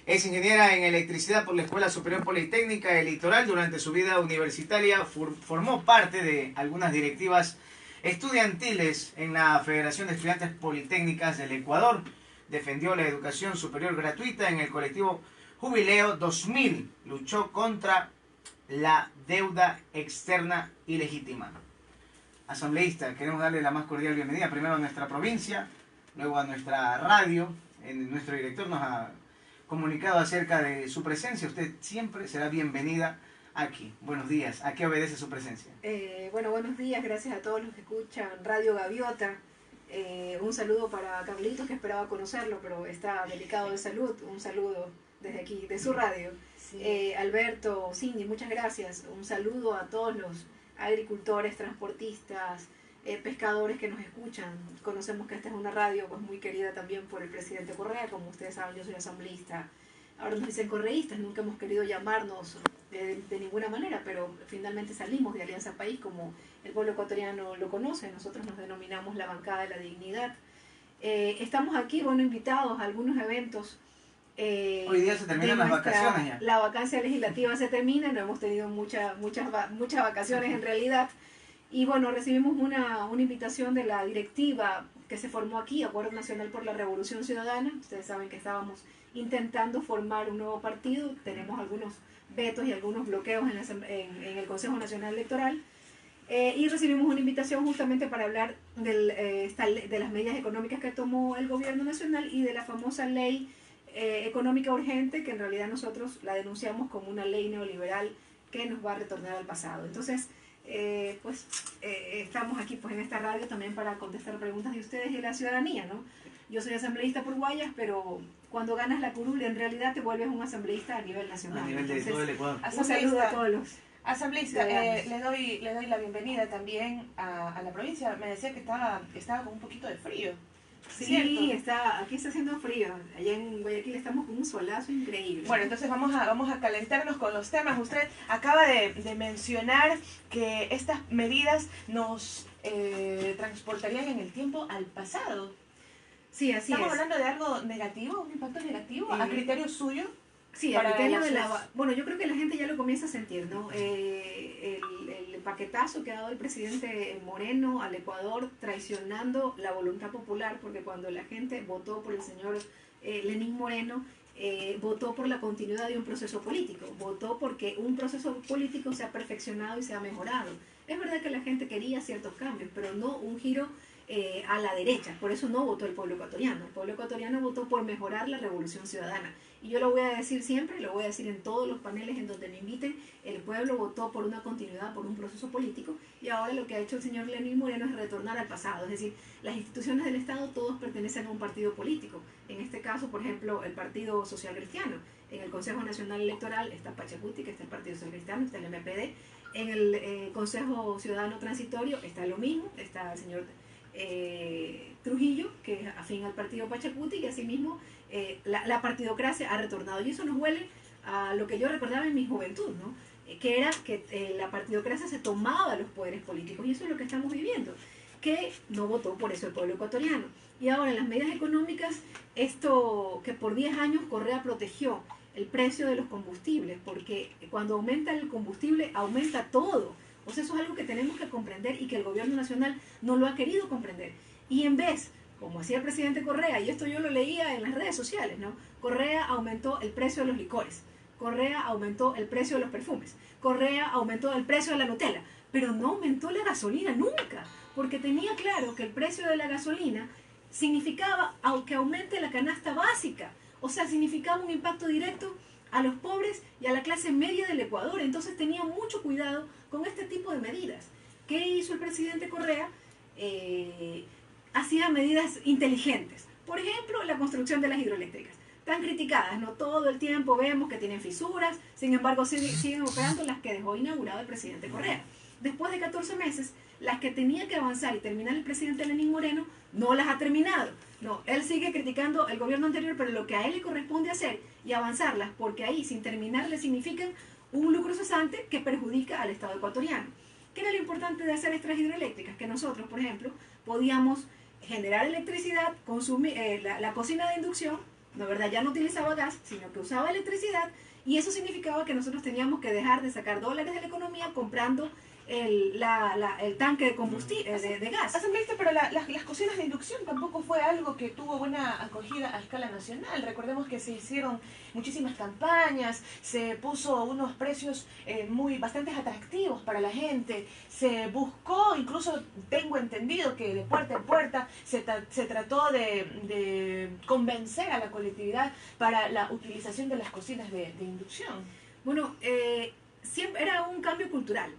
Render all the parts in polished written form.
Es ingeniera en electricidad por la Escuela Superior Politécnica del Litoral. Durante su vida universitaria formó parte de algunas directivas estudiantiles en la Federación de Estudiantes Politécnicas del Ecuador. Defendió la educación superior gratuita en el colectivo Jubileo 2000. Luchó contra la deuda externa ilegítima. Asambleísta, queremos darle la más cordial bienvenida primero a nuestra provincia, luego a nuestra radio. Nuestro director nos ha comunicado acerca de su presencia. Usted siempre será bienvenida aquí. Buenos días. ¿A qué obedece su presencia? Bueno, buenos días. Gracias a todos los que escuchan Radio Gaviota. Un saludo para Carlitos, que esperaba conocerlo, pero está delicado de salud. Un saludo desde aquí, de su radio. Sí. Alberto, Cindy, muchas gracias. Un saludo a todos los agricultores, transportistas, pescadores que nos escuchan. Conocemos que esta es una radio pues muy querida también por el presidente Correa. Como ustedes saben, yo soy asambleísta. Ahora nos dicen correístas, nunca hemos querido llamarnos de ninguna manera, pero finalmente salimos de Alianza País, como el pueblo ecuatoriano lo conoce. Nosotros nos denominamos la bancada de la dignidad. Estamos aquí, bueno, invitados a algunos eventos. Hoy día se terminan las vacaciones ya. La vacancia legislativa se termina, no hemos tenido muchas vacaciones en realidad. Y bueno, recibimos una invitación de la directiva que se formó aquí, Acuerdo Nacional por la Revolución Ciudadana. Ustedes saben que estábamos intentando formar un nuevo partido. Tenemos algunos vetos y algunos bloqueos en el Consejo Nacional Electoral. Y recibimos una invitación justamente para hablar de las medidas económicas que tomó el gobierno nacional y de la famosa ley económica urgente, que en realidad nosotros la denunciamos como una ley neoliberal que nos va a retornar al pasado. Entonces, estamos aquí pues en esta radio también para contestar preguntas de ustedes y de la ciudadanía, ¿no? Yo soy asambleísta por Guayas, pero cuando ganas la curul en realidad te vuelves un asambleísta a nivel nacional. A nivel de todo el Ecuador. Un saludo a todos los asambleísta. Le doy la bienvenida también a la provincia. Me decía que estaba con un poquito de frío. Sí, aquí está haciendo frío. Allá en Guayaquil estamos con un solazo increíble. Bueno, entonces vamos a calentarnos con los temas. Usted acaba de mencionar que estas medidas nos transportarían en el tiempo al pasado. Sí, así es. ¿Estamos hablando de algo negativo, un impacto negativo, a criterio suyo? Sí, a criterio de bueno, yo creo que la gente ya lo comienza a sentir, ¿no? El paquetazo que ha dado el presidente Moreno al Ecuador, traicionando la voluntad popular, porque cuando la gente votó por el señor Lenín Moreno, votó por la continuidad de un proceso político, votó porque un proceso político se ha perfeccionado y se ha mejorado. Es verdad que la gente quería ciertos cambios, pero no un giro a la derecha. Por eso no votó el pueblo ecuatoriano. El pueblo ecuatoriano votó por mejorar la revolución ciudadana. Y yo lo voy a decir siempre, lo voy a decir en todos los paneles en donde me inviten. El pueblo votó por una continuidad, por un proceso político, y ahora lo que ha hecho el señor Lenín Moreno es retornar al pasado. Es decir, las instituciones del Estado todos pertenecen a un partido político. En este caso, por ejemplo, el Partido Social Cristiano. En el Consejo Nacional Electoral está Pachacuti, que está el Partido Social Cristiano, está el MPD. En el Consejo Ciudadano Transitorio está lo mismo, está el señor Trujillo, que es afín al partido Pachacuti, y asimismo la partidocracia ha retornado. Y eso nos huele a lo que yo recordaba en mi juventud, ¿no? Que era que la partidocracia se tomaba los poderes políticos, y eso es lo que estamos viviendo, que no votó por eso el pueblo ecuatoriano. Y ahora en las medidas económicas, esto que por 10 años Correa protegió el precio de los combustibles, porque cuando aumenta el combustible aumenta todo. O sea, eso es algo que tenemos que comprender y que el gobierno nacional no lo ha querido comprender. Y en vez, como hacía el presidente Correa, y esto yo lo leía en las redes sociales, ¿no? Correa aumentó el precio de los licores, Correa aumentó el precio de los perfumes, Correa aumentó el precio de la Nutella, pero no aumentó la gasolina nunca, porque tenía claro que el precio de la gasolina significaba que aumente la canasta básica, o sea, significaba un impacto directo a los pobres y a la clase media del Ecuador. Entonces tenía mucho cuidado con este tipo de medidas. ¿Qué hizo el presidente Correa? Hacía medidas inteligentes. Por ejemplo, la construcción de las hidroeléctricas, tan criticadas, ¿no? Todo el tiempo vemos que tienen fisuras, sin embargo siguen operando las que dejó inaugurado el presidente Correa. Después de 14 meses, las que tenía que avanzar y terminar el presidente Lenín Moreno, no las ha terminado. No, él sigue criticando el gobierno anterior, pero lo que a él le corresponde hacer y avanzarlas, porque ahí sin terminar le significan un lucro cesante que perjudica al Estado ecuatoriano. ¿Qué era lo importante de hacer estas hidroeléctricas? Que nosotros, por ejemplo, podíamos generar electricidad, consumir la cocina de inducción, ¿no verdad? Ya no utilizaba gas, sino que usaba electricidad, y eso significaba que nosotros teníamos que dejar de sacar dólares de la economía comprando el tanque de combustible, de gas. Asambleísta, pero las cocinas de inducción tampoco fue algo que tuvo buena acogida a escala nacional. Recordemos que se hicieron muchísimas campañas, se puso unos precios bastante atractivos para la gente, se buscó, incluso tengo entendido que de puerta en puerta se trató de convencer a la colectividad para la utilización de las cocinas de inducción. Bueno, siempre era un cambio cultural,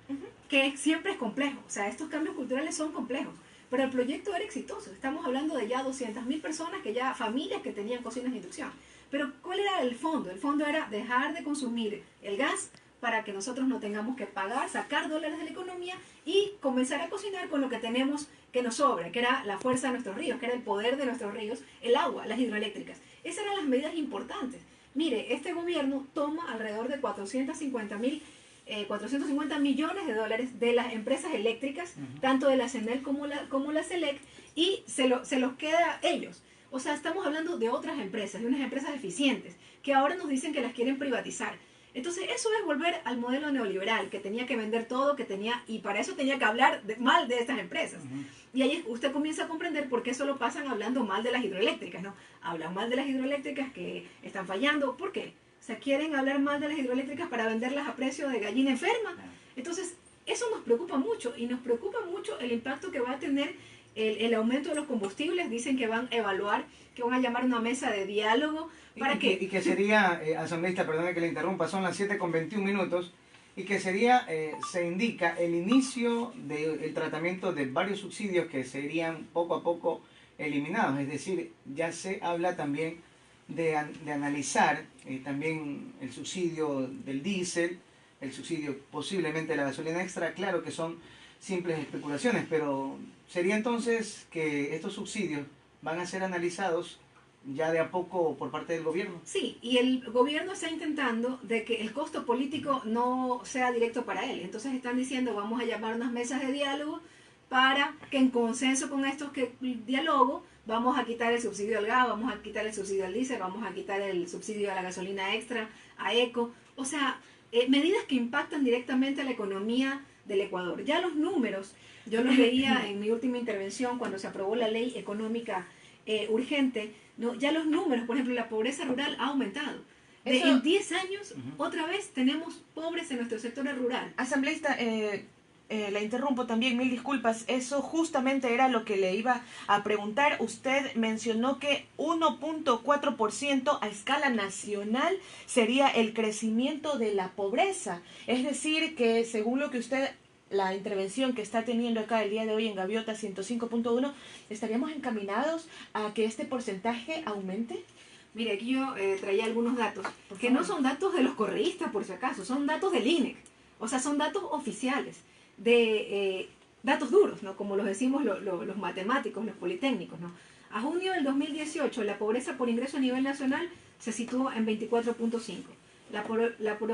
que siempre es complejo. O sea, estos cambios culturales son complejos, pero el proyecto era exitoso. Estamos hablando de ya 200.000 personas, familias que tenían cocinas de inducción. Pero ¿cuál era el fondo? El fondo era dejar de consumir el gas para que nosotros no tengamos que pagar, sacar dólares de la economía y comenzar a cocinar con lo que tenemos que nos sobra, que era la fuerza de nuestros ríos, que era el poder de nuestros ríos, el agua, las hidroeléctricas. Esas eran las medidas importantes. Mire, este gobierno toma alrededor de 450 millones de dólares de las empresas eléctricas, tanto de la CENEL como la SELEC, y se los queda a ellos. O sea, estamos hablando de otras empresas, de unas empresas eficientes, que ahora nos dicen que las quieren privatizar. Entonces, eso es volver al modelo neoliberal, que tenía que vender todo, y para eso tenía que hablar mal de estas empresas. Y ahí usted comienza a comprender por qué solo pasan hablando mal de las hidroeléctricas, ¿no? Hablan mal de las hidroeléctricas que están fallando. ¿Por qué? O sea, quieren hablar mal de las hidroeléctricas para venderlas a precio de gallina enferma. Entonces, eso nos preocupa mucho, y nos preocupa mucho el impacto que va a tener el aumento de los combustibles. Dicen que van a evaluar, que van a llamar una mesa de diálogo. ¿Para qué? Y que sería, asambleísta, perdone que le interrumpa, son las 7:21, y que sería, se indica el inicio del tratamiento de varios subsidios que serían poco a poco eliminados. Es decir, ya se habla también de analizar también el subsidio del diésel, el subsidio posiblemente de la gasolina extra. Claro que son simples especulaciones, pero sería entonces que estos subsidios van a ser analizados ya de a poco por parte del gobierno. Sí, y el gobierno está intentando de que el costo político no sea directo para él. Entonces están diciendo, vamos a llamar unas mesas de diálogo para que en consenso con estos diálogos vamos a quitar el subsidio al gas, vamos a quitar el subsidio al diésel, vamos a quitar el subsidio a la gasolina extra, a ECO. O sea, medidas que impactan directamente a la economía del Ecuador. Ya los números, yo los veía en mi última intervención cuando se aprobó la ley económica urgente, ¿no? Ya los números, por ejemplo, la pobreza rural ha aumentado. En 10 años, otra vez tenemos pobres en nuestro sector rural. Asambleísta, la interrumpo también, mil disculpas. Eso justamente era lo que le iba a preguntar. Usted mencionó que 1.4% a escala nacional sería el crecimiento de la pobreza. Es decir, que según lo que usted, la intervención que está teniendo acá el día de hoy en Gaviota 105.1, ¿estaríamos encaminados a que este porcentaje aumente? Mire, aquí yo traía algunos datos, que no son datos de los correístas, por si acaso, son datos del INEC. O sea, son datos oficiales, datos duros, ¿no? Como los decimos los matemáticos, los politécnicos, ¿no? A junio del 2018, la pobreza por ingreso a nivel nacional se situó en 24.5.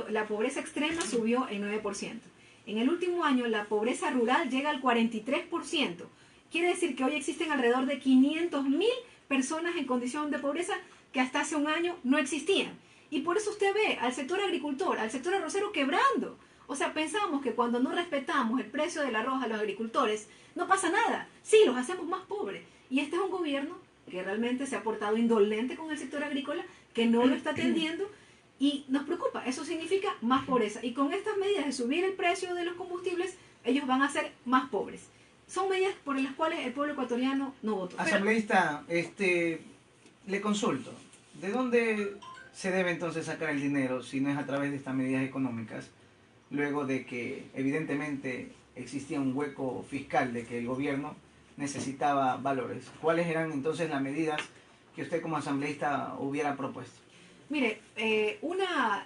La pobreza extrema subió en 9%. En el último año, la pobreza rural llega al 43%. Quiere decir que hoy existen alrededor de 500.000 personas en condición de pobreza que hasta hace un año no existían. Y por eso usted ve al sector agricultor, al sector arrocero quebrando. O sea, pensamos que cuando no respetamos el precio del arroz a los agricultores, no pasa nada. Sí, los hacemos más pobres. Y este es un gobierno que realmente se ha portado indolente con el sector agrícola, que no lo está atendiendo. Y nos preocupa, eso significa más pobreza. Y con estas medidas de subir el precio de los combustibles, ellos van a ser más pobres. Son medidas por las cuales el pueblo ecuatoriano no votó. Asambleísta, le consulto, ¿de dónde se debe entonces sacar el dinero si no es a través de estas medidas económicas? Luego de que evidentemente existía un hueco fiscal, de que el gobierno necesitaba valores. ¿Cuáles eran entonces las medidas que usted como asambleísta hubiera propuesto? Mire,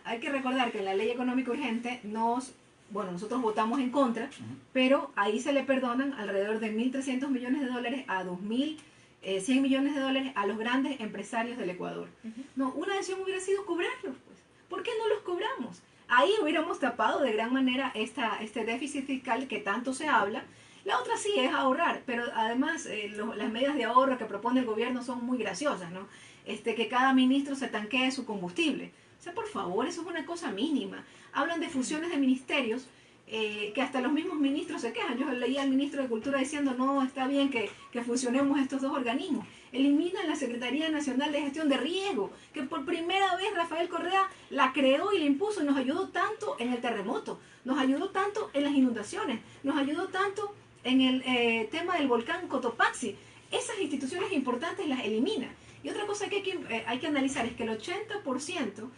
hay que recordar que en la ley económica urgente nosotros votamos en contra, pero ahí se le perdonan alrededor de 1.300 millones de dólares a 2.100 millones de dólares a los grandes empresarios del Ecuador. No, una decisión hubiera sido cobrarlos, pues. ¿Por qué no los cobramos? Ahí hubiéramos tapado de gran manera este déficit fiscal que tanto se habla. La otra sí es ahorrar, pero además las medidas de ahorro que propone el gobierno son muy graciosas, ¿no? que cada ministro se tanquee su combustible. O sea, por favor, eso es una cosa mínima. Hablan de fusiones de ministerios, que hasta los mismos ministros se quejan. Yo leía al ministro de Cultura diciendo, no, está bien que fusionemos estos dos organismos. Eliminan la Secretaría Nacional de Gestión de Riesgo, que por primera vez Rafael Correa la creó y la impuso y nos ayudó tanto en el terremoto, nos ayudó tanto en las inundaciones, nos ayudó tanto en el tema del volcán Cotopaxi. Esas instituciones importantes las elimina. Y otra cosa que hay que analizar es que el 80%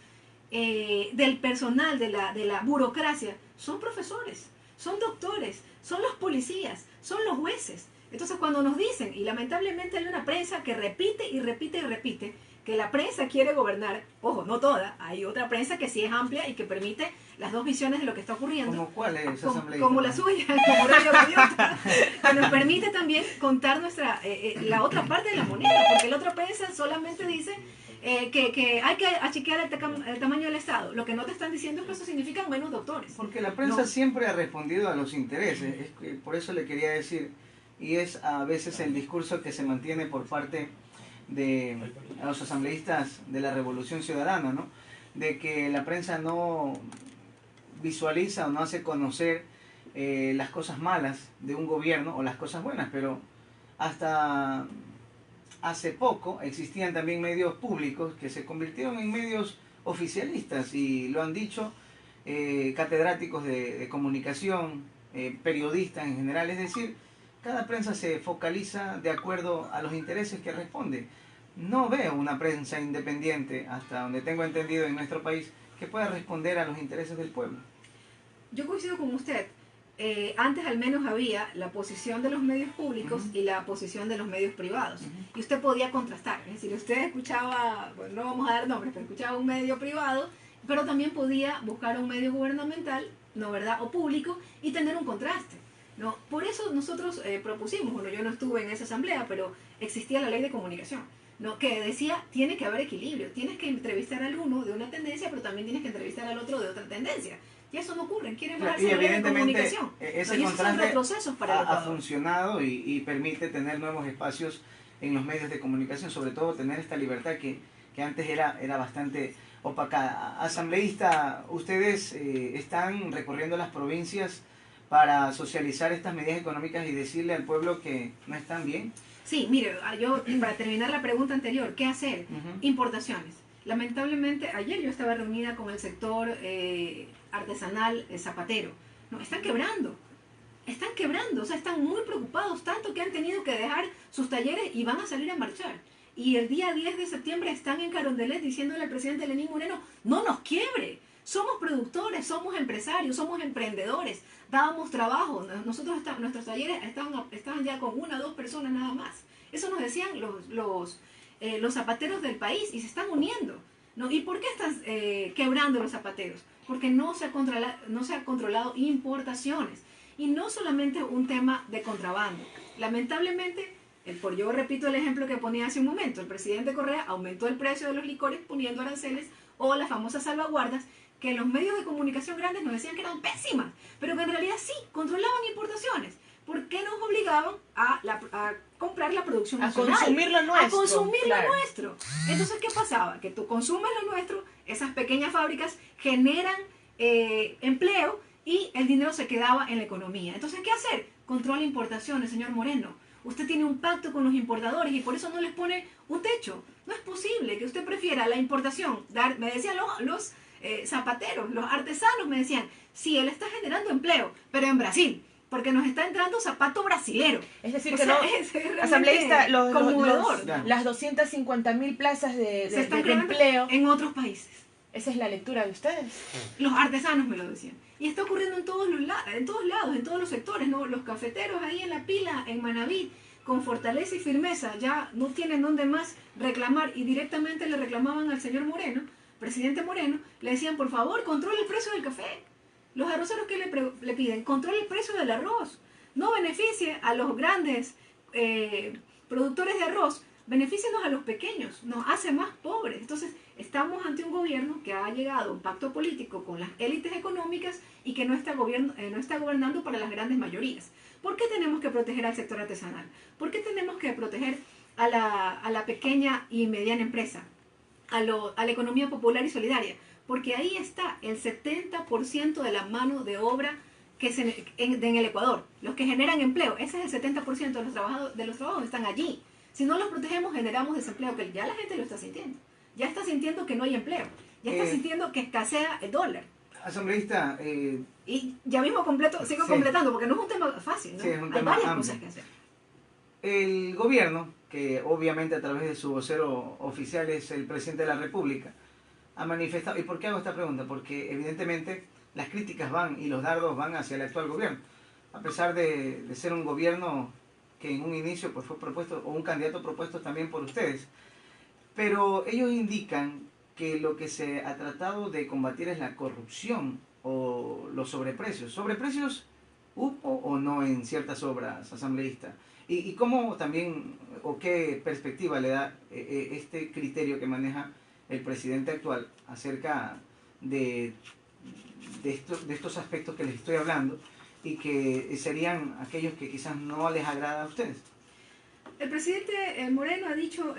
del personal de la burocracia son profesores, son doctores, son los policías, son los jueces. Entonces cuando nos dicen, y lamentablemente hay una prensa que repite y repite y repite, que la prensa quiere gobernar, ojo, no toda, hay otra prensa que sí es amplia y que permite las dos visiones de lo que está ocurriendo. ¿Cómo cuál es? Como la suya, como Radio Gaviota, que nos permite también contar la otra parte de la moneda, porque la otra prensa solamente dice que hay que achicar el tamaño del Estado. Lo que no te están diciendo es que eso significa menos doctores. Porque la prensa siempre ha respondido a los intereses, por eso le quería decir, y es a veces el discurso que se mantiene por parte de los asambleístas de la Revolución Ciudadana, ¿no? De que la prensa no visualiza o no hace conocer las cosas malas de un gobierno o las cosas buenas, pero hasta hace poco existían también medios públicos que se convirtieron en medios oficialistas y lo han dicho catedráticos de comunicación, periodistas en general, es decir, cada prensa se focaliza de acuerdo a los intereses que responde. No veo una prensa independiente, hasta donde tengo entendido en nuestro país, que pueda responder a los intereses del pueblo. Yo coincido con usted. Antes al menos había la posición de los medios públicos y la posición de los medios privados. Y usted podía contrastar. Es decir, usted escuchaba, bueno, no vamos a dar nombres, pero escuchaba un medio privado, pero también podía buscar un medio gubernamental, ¿no, verdad?, o público, y tener un contraste. ¿No? Por eso nosotros propusimos, bueno, yo no estuve en esa asamblea, pero existía la ley de comunicación, ¿no? Que decía, tiene que haber equilibrio, tienes que entrevistar al uno de una tendencia, pero también tienes que entrevistar al otro de otra tendencia. Y eso no ocurre, quieren bajarse la ley de comunicación. Ese contraste ha funcionado y permite tener nuevos espacios en los medios de comunicación, sobre todo tener esta libertad que antes era bastante opaca. Asambleísta, ustedes están recorriendo las provincias para socializar estas medidas económicas y decirle al pueblo que no están bien. Sí, mire, yo para terminar la pregunta anterior, ¿qué hacer? Importaciones. Lamentablemente, ayer yo estaba reunida con el sector artesanal zapatero. No, están quebrando, o sea, están muy preocupados, tanto que han tenido que dejar sus talleres y van a salir a marchar. Y el día 10 de septiembre están en Carondelet diciéndole al presidente Lenín Moreno, no nos quiebre. Somos productores, somos empresarios, somos emprendedores, dábamos trabajo. Nosotros nuestros talleres estaban ya con 1 o 2 personas nada más. Eso nos decían los zapateros del país y se están uniendo, ¿no? ¿Y por qué están quebrando los zapateros? Porque no se ha controlado importaciones. Y no solamente un tema de contrabando. Lamentablemente, yo repito el ejemplo que ponía hace un momento, el presidente Correa aumentó el precio de los licores poniendo aranceles o las famosas salvaguardas, que los medios de comunicación grandes nos decían que eran pésimas, pero que en realidad sí, controlaban importaciones. ¿Por qué nos obligaban a comprar la producción nacional? A consumir lo nuestro. A consumir lo nuestro. Entonces, ¿qué pasaba? Que tú consumes lo nuestro, esas pequeñas fábricas generan empleo y el dinero se quedaba en la economía. Entonces, ¿qué hacer? Controla importaciones, señor Moreno. Usted tiene un pacto con los importadores y por eso no les pone un techo. No es posible que usted prefiera la importación. Me decían los zapateros, los artesanos me decían, sí, él está generando empleo, pero en Brasil, porque nos está entrando zapato brasilero. Es decir, que no, asambleísta, las 250.000 plazas de empleo en otros países. ¿Esa es la lectura de ustedes? Los artesanos me lo decían. Y está ocurriendo en todos lados, en todos los sectores, ¿no? Los cafeteros ahí en La Pila, en Manaví, con fortaleza y firmeza, ya no tienen dónde más reclamar y directamente le reclamaban al señor Moreno, presidente Moreno, le decían, por favor, controle el precio del café. Los arroceros que le piden, controle el precio del arroz. No beneficie a los grandes productores de arroz, benefícienos a los pequeños, nos hace más pobres. Entonces, estamos ante un gobierno que ha llegado a un pacto político con las élites económicas y que no está gobernando para las grandes mayorías. ¿Por qué tenemos que proteger al sector artesanal? ¿Por qué tenemos que proteger a la pequeña y mediana empresa, a la economía popular y solidaria, porque ahí está el 70% de la mano de obra que en el Ecuador, los que generan empleo, ese es el 70% de los trabajos están allí. Si no los protegemos, generamos desempleo, que ya la gente lo está sintiendo. Ya está sintiendo que no hay empleo, ya está sintiendo que escasea el dólar. Asambleísta, y ya mismo sigo completando, porque no es un tema fácil, ¿no? Sí, es un hay tema varias amplio. cosas que hacer. El gobierno, que obviamente a través de su vocero oficial es el presidente de la República, ha manifestado. ¿Y por qué hago esta pregunta? Porque evidentemente las críticas van y los dardos van hacia el actual gobierno, a pesar de ser un gobierno que en un inicio pues fue propuesto, o un candidato propuesto también por ustedes. Pero ellos indican que lo que se ha tratado de combatir es la corrupción o los sobreprecios. ¿Sobreprecios hubo o no en ciertas obras, asambleísta? ¿Y cómo también, o qué perspectiva le da este criterio que maneja el presidente actual acerca de estos aspectos que les estoy hablando y que serían aquellos que quizás no les agrada a ustedes? El presidente Moreno ha dicho,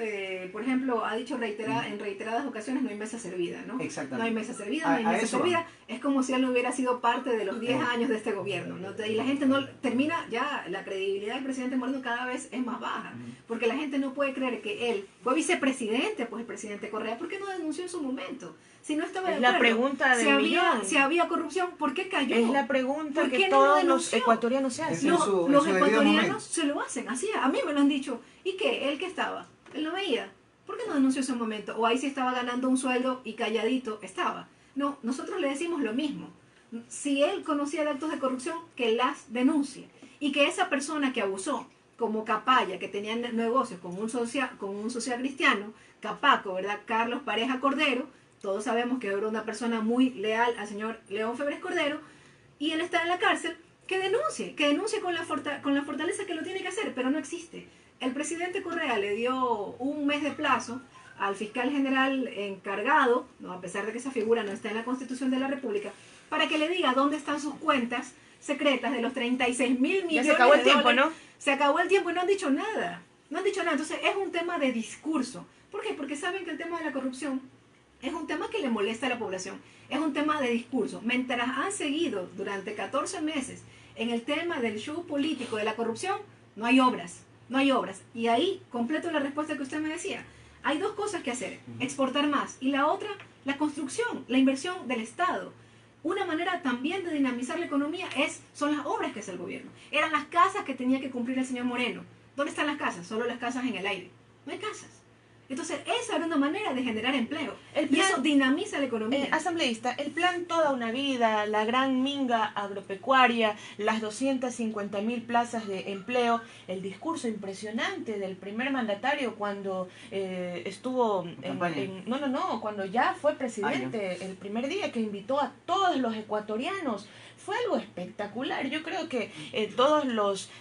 por ejemplo, en reiteradas ocasiones no hay mesa servida, ¿no? Exactamente. No hay mesa servida, no hay mesa servida. Es como si él no hubiera sido parte de los 10 años de este gobierno, ¿no? Y la gente no termina, ya la credibilidad del presidente Moreno cada vez es más baja, porque la gente no puede creer que él fue vicepresidente, pues el presidente Correa, ¿por qué no denunció en su momento? Si no estaba de acuerdo, la pregunta del millón. Si había corrupción, ¿por qué cayó? Es la pregunta que no todos los ecuatorianos se hacen. Los ecuatorianos se lo hacen, así, a mí me lo han dicho. ¿Y qué? ¿Él qué estaba? Él no veía. ¿Por qué no denunció ese momento? O ahí sí estaba ganando un sueldo y calladito estaba. No, nosotros le decimos lo mismo. Si él conocía de actos de corrupción, que las denuncie. Y que esa persona que abusó, como Capaya, que tenía negocios con un social cristiano, Capaco, ¿verdad? Carlos Pareja Cordero, todos sabemos que era una persona muy leal al señor León Febres Cordero, y él está en la cárcel, que denuncie con la fortaleza que lo tiene que hacer, pero no existe. El presidente Correa le dio un mes de plazo al fiscal general encargado, ¿no? A pesar de que esa figura no está en la Constitución de la República, para que le diga dónde están sus cuentas secretas de los 36.000 millones de dólares. Ya se acabó el tiempo, ¿no? Se acabó el tiempo y no han dicho nada. No han dicho nada. Entonces es un tema de discurso. ¿Por qué? Porque saben que el tema de la corrupción es un tema que le molesta a la población. Es un tema de discurso. Mientras han seguido durante 14 meses en el tema del show político de la corrupción, no hay obras. No hay obras. Y ahí completo la respuesta que usted me decía. Hay dos cosas que hacer. Exportar más. Y la otra, la construcción, la inversión del Estado. Una manera también de dinamizar la economía son las obras que hace el gobierno. Eran las casas que tenía que cumplir el señor Moreno. ¿Dónde están las casas? Solo las casas en el aire. No hay casas. Entonces, esa era una manera de generar empleo. Y eso dinamiza la economía. Asambleísta, el plan Toda una Vida, la gran minga agropecuaria, las 250.000 plazas de empleo, el discurso impresionante del primer mandatario cuando estuvo cuando ya fue presidente, el primer día que invitó a todos los ecuatorianos. Fue algo espectacular. Yo creo que todos los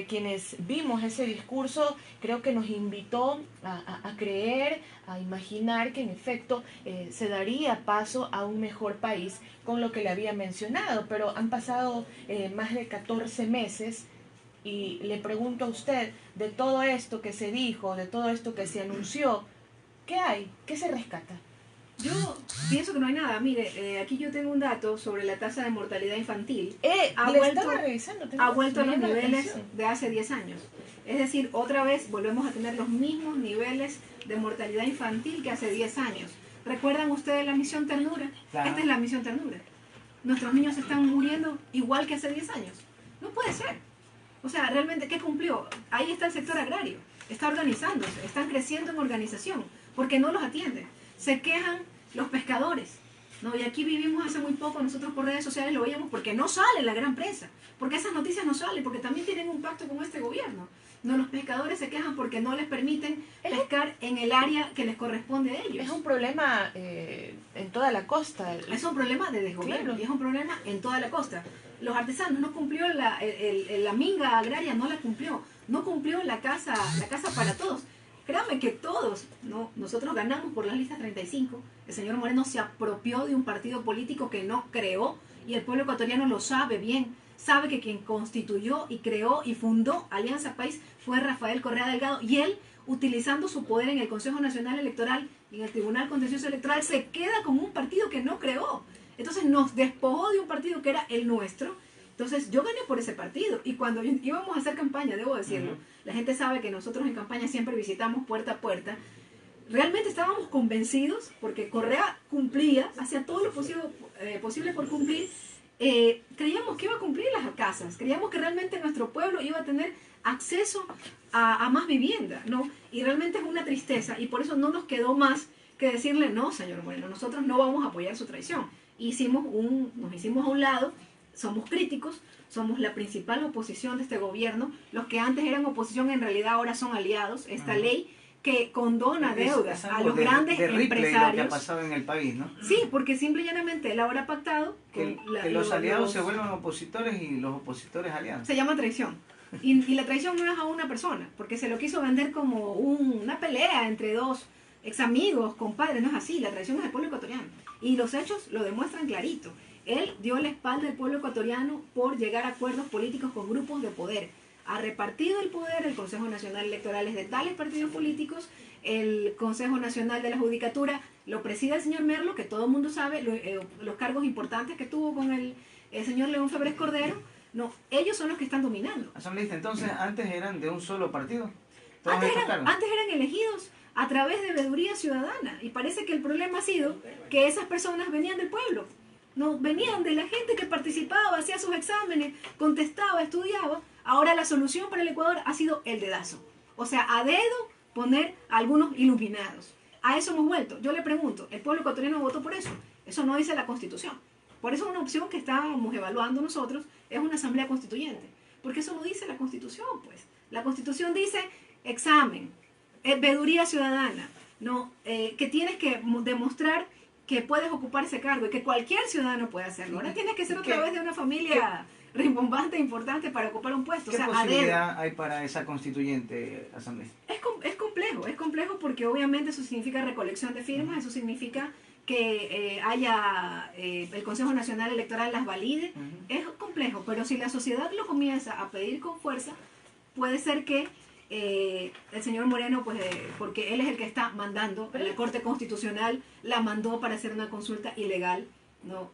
quienes vimos ese discurso, creo que nos invitó a creer, a imaginar que en efecto se daría paso a un mejor país con lo que le había mencionado. Pero han pasado más de 14 meses y le pregunto a usted, de todo esto que se dijo, de todo esto que se anunció, ¿qué hay? ¿Qué se rescata? Yo pienso que no hay nada. Mire, aquí yo tengo un dato sobre la tasa de mortalidad infantil. Ha vuelto a los niveles de hace 10 años. Es decir, otra vez volvemos a tener los mismos niveles de mortalidad infantil que hace 10 años. ¿Recuerdan ustedes la misión Ternura? Claro. Esta es la misión Ternura. Nuestros niños están muriendo igual que hace 10 años. No puede ser. O sea, realmente, ¿qué cumplió? Ahí está el sector agrario. Está organizándose, están creciendo en organización, porque no los atienden. Se quejan los pescadores, ¿no? Y aquí vivimos hace muy poco, nosotros por redes sociales lo veíamos porque no sale la gran prensa, porque esas noticias no salen, porque también tienen un pacto con este gobierno. No, los pescadores se quejan porque no les permiten pescar en el área que les corresponde a ellos. Es un problema en toda la costa. Es un problema de desgobierno, claro. Y es un problema en toda la costa. Los artesanos no cumplió la minga agraria, no la cumplió. No cumplió la casa para todos. Créanme que todos, ¿no? Nosotros ganamos por las listas 35. El señor Moreno se apropió de un partido político que no creó y el pueblo ecuatoriano lo sabe bien. Sabe que quien constituyó y creó y fundó Alianza País fue Rafael Correa Delgado y él utilizando su poder en el Consejo Nacional Electoral y en el Tribunal Contencioso Electoral, se queda con un partido que no creó. Entonces nos despojó de un partido que era el nuestro. Entonces yo gané por ese partido. Y cuando íbamos a hacer campaña, debo decirlo, la gente sabe que nosotros en campaña siempre visitamos puerta a puerta. Realmente estábamos convencidos, porque Correa cumplía, hacía todo lo posible por cumplir. Creíamos que iba a cumplir las casas, creíamos que realmente nuestro pueblo iba a tener acceso a más vivienda, ¿no? Y realmente es una tristeza, y por eso no nos quedó más que decirle, no, señor Moreno, nosotros no vamos a apoyar su traición. Nos hicimos a un lado, somos críticos, somos la principal oposición de este gobierno. Los que antes eran oposición en realidad ahora son aliados. Esta ley que condona deudas a los grandes empresarios. Lo que ha pasado en el país, ¿no? Sí, porque simple y llanamente él ahora ha pactado que los aliados se vuelvan opositores y los opositores aliados. Se llama traición. Y la traición no es a una persona, porque se lo quiso vender como una pelea entre dos ex amigos, compadres. No es así, la traición es del pueblo ecuatoriano. Y los hechos lo demuestran clarito. Él dio la espalda al pueblo ecuatoriano por llegar a acuerdos políticos con grupos de poder. Ha repartido el poder, el Consejo Nacional Electoral es de tales partidos políticos, el Consejo Nacional de la Judicatura lo preside el señor Merlo, que todo el mundo sabe, los cargos importantes que tuvo con el señor León Febres Cordero. No, ellos son los que están dominando. Asambleísta, entonces antes eran de un solo partido. Antes eran elegidos a través de veeduría ciudadana, y parece que el problema ha sido que esas personas venían del pueblo. No, venían de la gente que participaba, hacía sus exámenes, contestaba, estudiaba. Ahora la solución para el Ecuador ha sido el dedazo. O sea, a dedo poner a algunos iluminados. A eso hemos vuelto. Yo le pregunto, ¿el pueblo ecuatoriano votó por eso? Eso no dice la Constitución. Por eso una opción que estábamos evaluando nosotros es una asamblea constituyente. Porque eso no dice la Constitución, pues. La Constitución dice examen, veeduría ciudadana, ¿no? Que tienes que demostrar que puedes ocupar ese cargo y que cualquier ciudadano puede hacerlo. Ahora tienes que ser otra vez de una familia rimbombante, importante para ocupar un puesto. ¿Qué posibilidad hay para esa constituyente, asamblea? Es complejo porque obviamente eso significa recolección de firmas, eso significa que el Consejo Nacional Electoral las valide. Es complejo, pero si la sociedad lo comienza a pedir con fuerza, puede ser que el señor Moreno, pues porque él es el que está mandando, la Corte Constitucional la mandó para hacer una consulta ilegal, ¿no?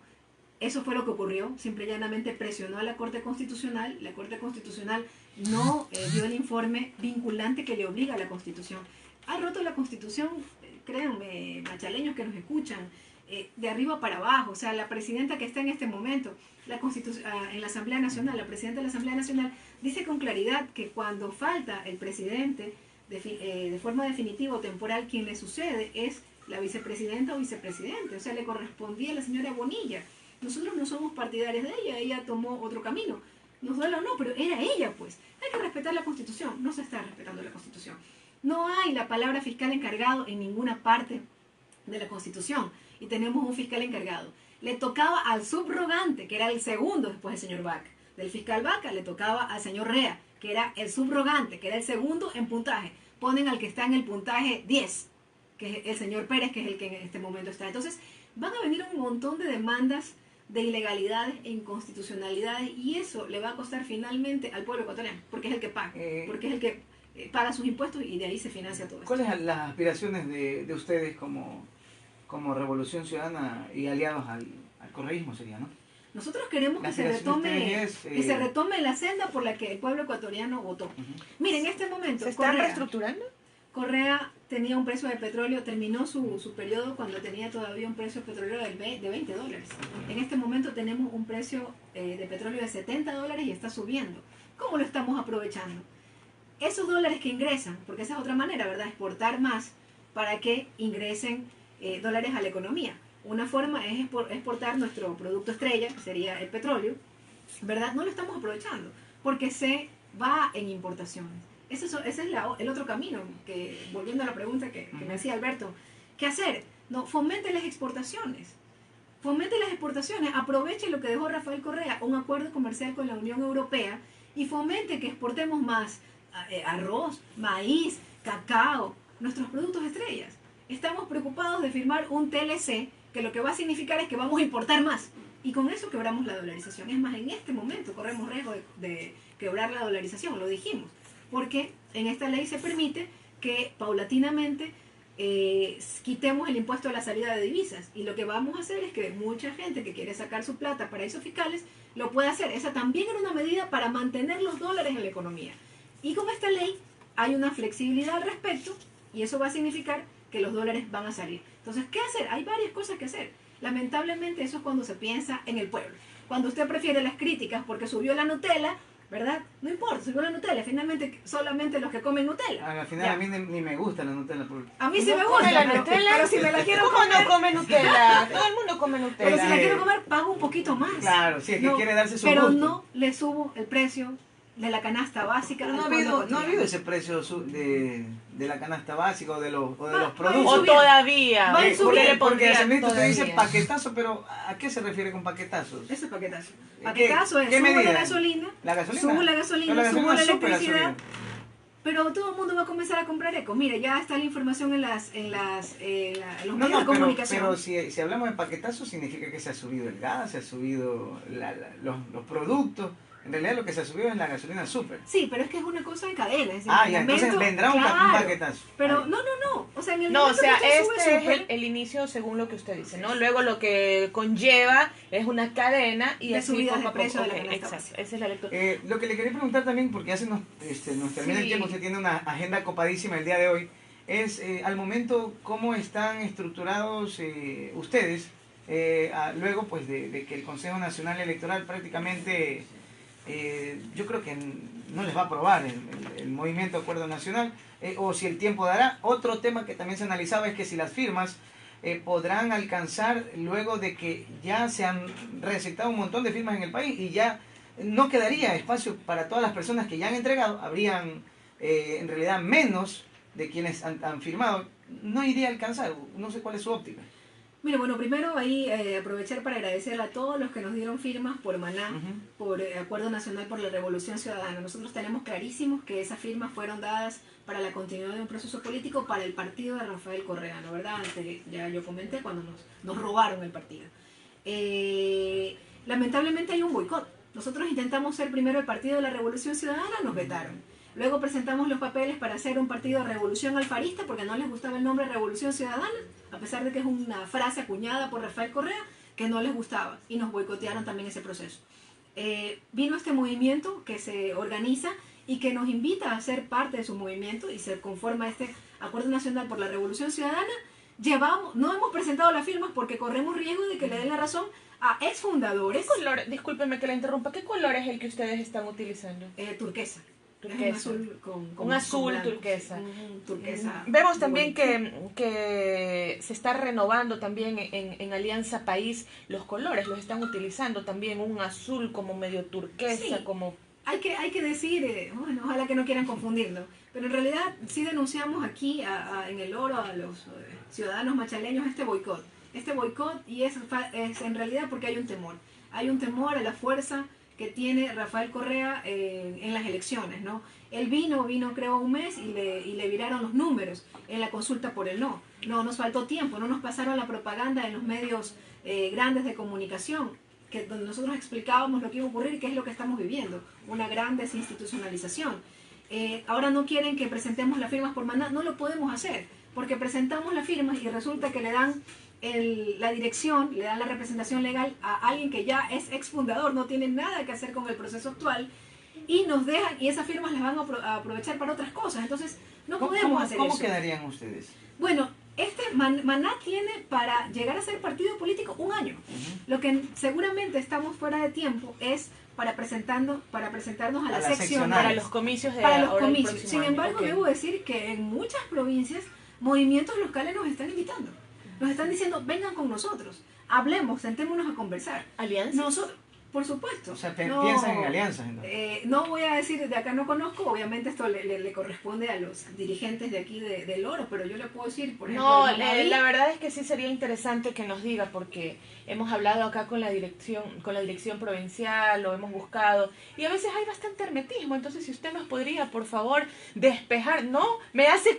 Eso fue lo que ocurrió, simple y llanamente presionó a la Corte Constitucional no dio el informe vinculante que le obliga a la Constitución. Ha roto la Constitución, créanme, machaleños que nos escuchan, de arriba para abajo. O sea, la presidenta que está en este momento en la Asamblea Nacional, la presidenta de la Asamblea Nacional dice con claridad que cuando falta el presidente de forma definitiva o temporal, quien le sucede es la vicepresidenta o vicepresidente. O sea, le correspondía a la señora Bonilla. Nosotros no somos partidarios de ella tomó otro camino. Nos duele o no, pero era ella, pues. Hay que respetar la Constitución. No se está respetando la Constitución. No hay la palabra fiscal encargado en ninguna parte de la Constitución. Y tenemos un fiscal encargado. Le tocaba al subrogante, que era el segundo después del señor Vaca. Del fiscal Vaca le tocaba al señor Rea, que era el subrogante, que era el segundo en puntaje. Ponen al que está en el puntaje 10, que es el señor Pérez, que es el que en este momento está. Entonces, van a venir un montón de demandas de ilegalidades e inconstitucionalidades, y eso le va a costar finalmente al pueblo ecuatoriano, porque es el que paga, porque es el que paga sus impuestos y de ahí se financia todo esto. ¿Cuáles son las aspiraciones de ustedes como Revolución Ciudadana y aliados al correísmo sería, ¿no? Nosotros queremos que se retome la senda por la que el pueblo ecuatoriano votó. Miren, en este momento ¿se está reestructurando? Correa tenía un precio de petróleo, terminó su periodo cuando tenía todavía un precio de petróleo de $20. En este momento tenemos un precio de petróleo de $70 y está subiendo. ¿Cómo lo estamos aprovechando? Esos dólares que ingresan, porque esa es otra manera, ¿verdad? Exportar más para que ingresen dólares a la economía. Una forma es exportar nuestro producto estrella, que sería el petróleo, ¿verdad? No lo estamos aprovechando porque se va en importaciones. Ese es el otro camino, que volviendo a la pregunta que me hacía Alberto, ¿qué hacer? No, fomente las exportaciones. Aproveche lo que dejó Rafael Correa, un acuerdo comercial con la Unión Europea, y fomente que exportemos más arroz, maíz, cacao, nuestros productos estrellas. Estamos preocupados de firmar un TLC, que lo que va a significar es que vamos a importar más, y con eso quebramos la dolarización. Es más, en este momento corremos riesgo de quebrar la dolarización, lo dijimos, porque en esta ley se permite que paulatinamente quitemos el impuesto a la salida de divisas. Y lo que vamos a hacer es que mucha gente que quiere sacar su plata a paraísos fiscales lo puede hacer. Esa también era una medida para mantener los dólares en la economía. Y con esta ley hay una flexibilidad al respecto y eso va a significar que los dólares van a salir. Entonces, ¿qué hacer? Hay varias cosas que hacer. Lamentablemente eso es cuando se piensa en el pueblo. Cuando usted prefiere las críticas porque subió la Nutella, ¿verdad? No importa, subió la Nutella. Finalmente, solamente los que comen Nutella. Al final Ya. a mí ni me gusta la Nutella. A mí sí ¿No me come gusta, la pero, Nutella? pero si me la quiero ¿Cómo comer, no come Nutella? Todo el mundo come pero si Nutella. la quiero comer, pago un poquito más. Claro, sí, es que quiere darse su pero gusto. no le subo el precio de la canasta básica. Pero no al ha pueblo habido, no ha ecuatoriano. habido ese precio de la canasta básica o de los Va productos. O subiendo. todavía. Va a ¿Por subir, qué le Porque pondría se me te dice todavía? paquetazo, pero ¿a qué se refiere con paquetazos? Ese es paquetazo. ¿Qué- Paquetazo es, qué subo medida? la gasolina, ¿La gasolina? subo la Pero gasolina, la subo la gasolina súper ha electricidad, subido. pero todo el mundo va a comenzar a comprar eco. Mire, ya está la información en los No, medios de comunicación. pero si hablamos de paquetazos significa que se ha subido el gas, se ha subido los productos. En realidad lo que se ha subido es la gasolina súper. Sí, pero es que es una cosa en cadena. Es decir, Ah, en ya, el entonces momento- vendrá un claro, paquetazo. Pero Ahí. no. O sea, en el No, o momento sea, que usted sube este es súper, el inicio según lo que usted dice, ¿no? Luego lo que conlleva es una cadena y De así subidas poco de a precio poco. de la Ok, canasta exacto, básica. esa es la lectura. Lo que le quería preguntar también, porque ya nos termina el Sí. tiempo, usted tiene una agenda copadísima el día de hoy, es al momento cómo están estructurados ustedes, luego pues de que el Consejo Nacional Electoral prácticamente, yo creo que no les va a aprobar el Movimiento Acuerdo Nacional, o si el tiempo dará. Otro tema que también se analizaba es que si las firmas podrán alcanzar luego de que ya se han receptado un montón de firmas en el país y ya no quedaría espacio para todas las personas que ya han entregado, habrían en realidad menos de quienes han firmado, no iría a alcanzar, no sé cuál es su óptica. Mira, bueno, primero ahí aprovechar para agradecer a todos los que nos dieron firmas por Maná, Ujú. por Acuerdo Nacional por la Revolución Ciudadana. Nosotros tenemos clarísimos que esas firmas fueron dadas para la continuidad de un proceso político para el partido de Rafael Correa, ¿no? ¿Verdad? Antes, ya yo comenté cuando nos robaron el partido. Lamentablemente hay un boicot. Nosotros intentamos ser primero el Partido de la Revolución Ciudadana, nos vetaron. Luego presentamos los papeles para hacer un partido de revolución alfarista porque no les gustaba el nombre Revolución Ciudadana, a pesar de que es una frase acuñada por Rafael Correa, que no les gustaba y nos boicotearon también ese proceso. Vino este movimiento que se organiza y que nos invita a ser parte de su movimiento y se conforma este Acuerdo Nacional por la Revolución Ciudadana. No hemos presentado las firmas porque corremos riesgo de que le den la razón a exfundadores. ¿Qué color, discúlpeme que la interrumpa, qué color es el que ustedes están utilizando? Turquesa. Turquesa. Es un azul con Un azul blanco, turquesa. Turquesa. Vemos también bonito. que se está renovando también en Alianza País los colores, los están utilizando también, un azul como medio turquesa, Sí. como... Hay que decir, bueno, ojalá que no quieran confundirlo, pero en realidad sí denunciamos aquí en el Oro a los ciudadanos machaleños este boicot. Y es en realidad porque hay un temor. Hay un temor a la fuerza que tiene Rafael Correa en las elecciones, ¿no? Él vino creo un mes y le viraron los números en la consulta por el no. No nos faltó tiempo, no nos pasaron la propaganda en los medios grandes de comunicación, donde nosotros explicábamos lo que iba a ocurrir y qué es lo que estamos viviendo, una gran desinstitucionalización. Ahora no quieren que presentemos las firmas por Maná, no lo podemos hacer, porque presentamos las firmas y resulta que le dan la dirección, le dan la representación legal a alguien que ya es exfundador, no tiene nada que hacer con el proceso actual, y nos dejan, y esas firmas las van a aprovechar para otras cosas, entonces no podemos hacer ¿Cómo eso. quedarían ustedes? Bueno, Maná tiene para llegar a ser partido político un año. Lo que seguramente estamos fuera de tiempo es para presentarnos a la sección seccional. Para los comicios de para los ahora el comicios. próximo Sin año. embargo, Ok. debo decir que en muchas provincias movimientos locales nos están invitando. Nos están diciendo, vengan con nosotros, hablemos, sentémonos a conversar. ¿Alianza? Nosotros, por supuesto. O sea, no, piensan en alianzas entonces. no voy a decir, de acá no conozco, obviamente esto le corresponde a los dirigentes de aquí del Oro, pero yo le puedo decir, por ejemplo, No, en Manaví, la verdad es que sí sería interesante que nos diga, porque hemos hablado acá con la dirección provincial, lo hemos buscado, y a veces hay bastante hermetismo, entonces si usted nos podría, por favor, despejar, ¿no? Me hace...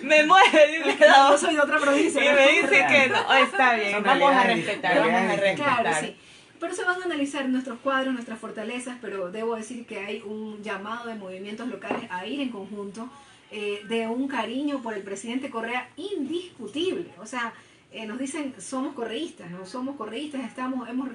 me mueve, dice, yo soy de otra provincia. y ¿no? me dice que no, está bien, Son vamos a realidades- respetar, realidades Claro, sí. Pero se van a analizar nuestros cuadros, nuestras fortalezas, pero debo decir que hay un llamado de movimientos locales a ir en conjunto. de un cariño por el presidente Correa indiscutible. O sea, nos dicen somos correístas, no somos correístas,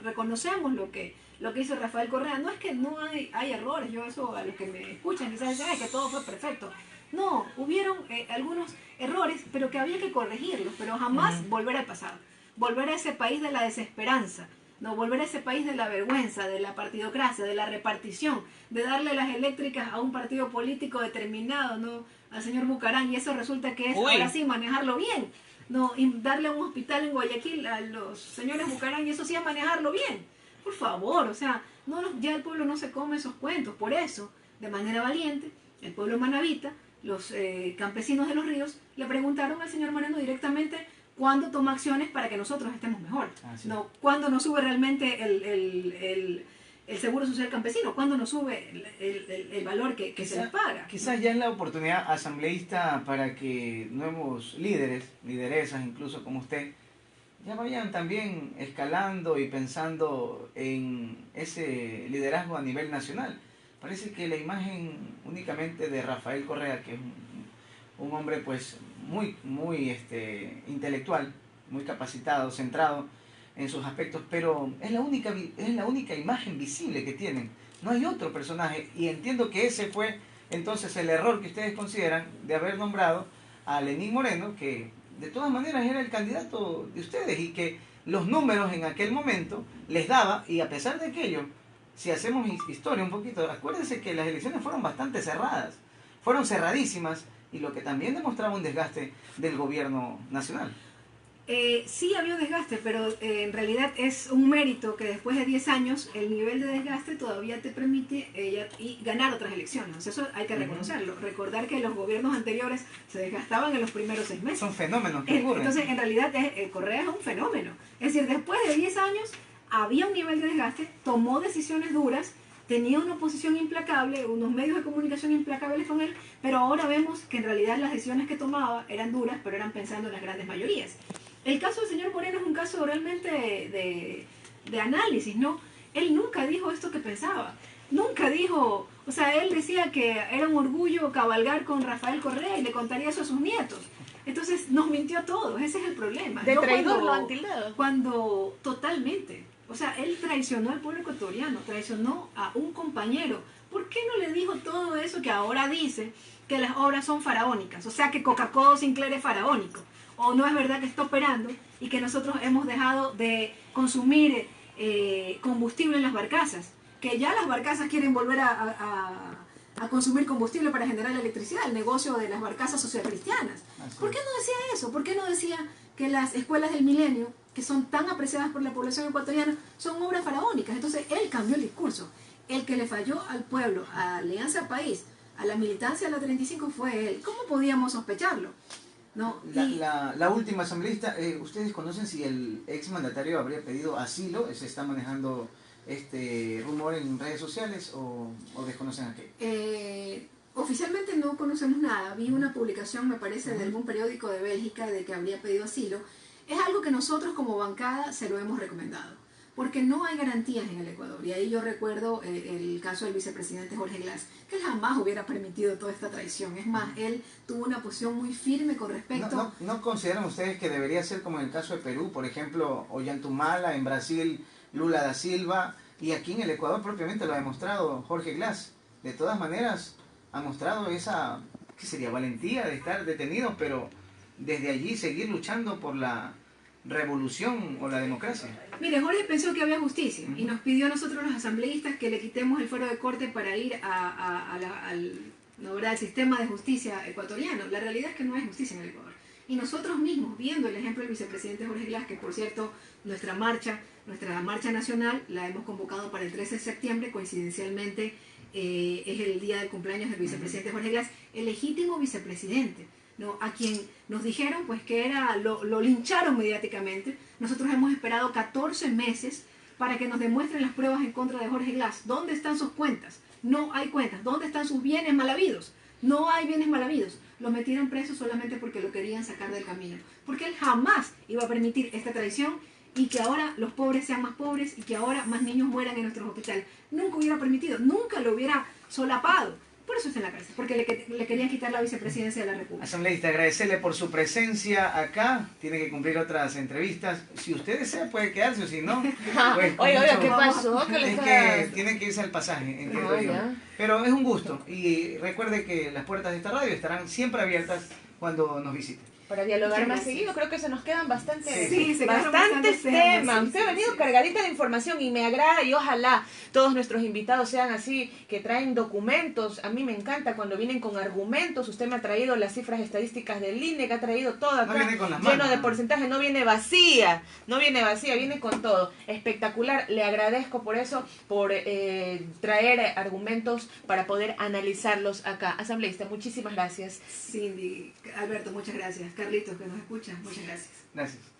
reconocemos lo que hizo Rafael Correa. No es que no hay errores, yo eso a los que me escuchan quizás dicen que todo fue perfecto. No, hubieron algunos errores, pero que había que corregirlos, pero jamás volver al pasado, volver a ese país de la desesperanza, no volver a ese país de la vergüenza, de la partidocracia, de la repartición, de darle las eléctricas a un partido político determinado, no al señor Bucarán, y eso resulta que es ahora sí manejarlo bien, no, y darle un hospital en Guayaquil a los señores Bucarán, y eso sí es manejarlo bien. Por favor, o sea, ya el pueblo no se come esos cuentos. Por eso, de manera valiente, el pueblo manabita, los campesinos de los ríos, le preguntaron al señor Moreno directamente cuándo toma acciones para que nosotros estemos mejor. No, cuándo nos sube realmente el seguro social campesino, cuándo nos sube el valor que se les paga. Quizás ya es la oportunidad asambleísta para que nuevos líderes, lideresas incluso como usted, ya vayan también escalando y pensando en ese liderazgo a nivel nacional. Parece que la imagen únicamente de Rafael Correa, que es un hombre pues muy intelectual, muy capacitado, centrado en sus aspectos, pero es la única imagen visible que tienen. No hay otro personaje, y entiendo que ese fue entonces el error que ustedes consideran de haber nombrado a Lenín Moreno, que de todas maneras era el candidato de ustedes y que los números en aquel momento les daba, y a pesar de aquello, si hacemos historia un poquito, acuérdense que las elecciones fueron bastante cerradas, fueron cerradísimas, y lo que también demostraba un desgaste del gobierno nacional. Sí había un desgaste, pero en realidad es un mérito que después de 10 años el nivel de desgaste todavía te permite ganar otras elecciones. Eso hay que reconocerlo. Recordar que los gobiernos anteriores se desgastaban en los primeros 6 meses. Son fenómenos que ocurren. Entonces, en realidad, Correa es un fenómeno. Es decir, después de 10 años había un nivel de desgaste, tomó decisiones duras, tenía una oposición implacable, unos medios de comunicación implacables con él, pero ahora vemos que en realidad las decisiones que tomaba eran duras, pero eran pensando en las grandes mayorías. El caso del señor Moreno es un caso realmente de análisis, ¿no? Él nunca dijo esto que pensaba. Nunca dijo, o sea, él decía que era un orgullo cabalgar con Rafael Correa y le contaría eso a sus nietos. Entonces nos mintió a todos, ese es el problema. De traidor lo han tildado. Cuando totalmente, o sea, él traicionó al pueblo ecuatoriano, traicionó a un compañero. ¿Por qué no le dijo todo eso que ahora dice, que las obras son faraónicas? O sea, que Coca-Cola Sinclair es faraónico. O no es verdad que está operando y que nosotros hemos dejado de consumir combustible en las barcazas, que ya las barcazas quieren volver a consumir combustible para generar la electricidad, el negocio de las barcazas socialcristianas. ¿Por qué no decía eso? ¿Por qué no decía que las escuelas del milenio, que son tan apreciadas por la población ecuatoriana, son obras faraónicas? Entonces él cambió el discurso. El que le falló al pueblo, a Alianza País, a la militancia de la 35 fue él. ¿Cómo podíamos sospecharlo? No, la última asambleísta, ¿ustedes conocen si el exmandatario habría pedido asilo? ¿Se está manejando este rumor en redes sociales o desconocen a qué? Oficialmente no conocemos nada. Vi una publicación, me parece, de algún periódico de Bélgica de que habría pedido asilo. Es algo que nosotros como bancada se lo hemos recomendado, porque no hay garantías en el Ecuador. Y ahí yo recuerdo el caso del vicepresidente Jorge Glass, que él jamás hubiera permitido toda esta traición. Es más, él tuvo una posición muy firme con respecto... ¿No consideran ustedes que debería ser como en el caso de Perú, por ejemplo, Ollantumala, en Brasil, Lula da Silva, y aquí en el Ecuador propiamente lo ha demostrado Jorge Glass? De todas maneras, ha mostrado esa, ¿qué sería?, valentía de estar detenido, pero desde allí seguir luchando por la revolución o la democracia. Mire, Jorge pensó que había justicia y nos pidió a nosotros los asambleístas que le quitemos el fuero de corte para ir al sistema de justicia ecuatoriano. La realidad es que no hay justicia en el Ecuador. Y nosotros mismos, viendo el ejemplo del vicepresidente Jorge Glass, que por cierto, nuestra marcha nacional la hemos convocado para el 13 de septiembre, coincidencialmente es el día del cumpleaños del vicepresidente Jorge Glass, el legítimo vicepresidente, ¿no? A quien nos dijeron pues que lo lincharon mediáticamente. Nosotros hemos esperado 14 meses para que nos demuestren las pruebas en contra de Jorge Glass. ¿Dónde están sus cuentas? No hay cuentas. ¿Dónde están sus bienes mal habidos? No hay bienes mal habidos. Lo metieron preso solamente porque lo querían sacar del camino. Porque él jamás iba a permitir esta traición y que ahora los pobres sean más pobres y que ahora más niños mueran en nuestros hospitales. Nunca hubiera permitido, nunca lo hubiera solapado. Por eso está en la cárcel, porque le querían quitar la vicepresidencia de la República. Asambleísta, agradecerle por su presencia acá. Tiene que cumplir otras entrevistas. Si usted desea, puede quedarse, o si no, pues, Oiga, ¿qué pasó? Es que tiene que irse al pasaje, entiendo yo. Ya. Pero es un gusto. Y recuerde que las puertas de esta radio estarán siempre abiertas cuando nos visite. Para dialogar Muchas más gracias. seguido, creo que se nos quedan bastantes, Sí, se quedaron bastantes bastantes temas. temas, sí, Usted ha sí, venido sí. cargadita de información y me agrada, y ojalá todos nuestros invitados sean así, que traen documentos. A mí me encanta cuando vienen con argumentos. Usted me ha traído las cifras estadísticas del INE, que ha traído todo acá, No viene con las lleno manos, de ¿no? porcentaje, no viene vacía, viene con todo. Espectacular, le agradezco por eso, por traer argumentos para poder analizarlos acá. Asambleísta, muchísimas gracias. Cindy, Alberto, muchas gracias. Carlitos, que nos escucha, muchas gracias. Gracias.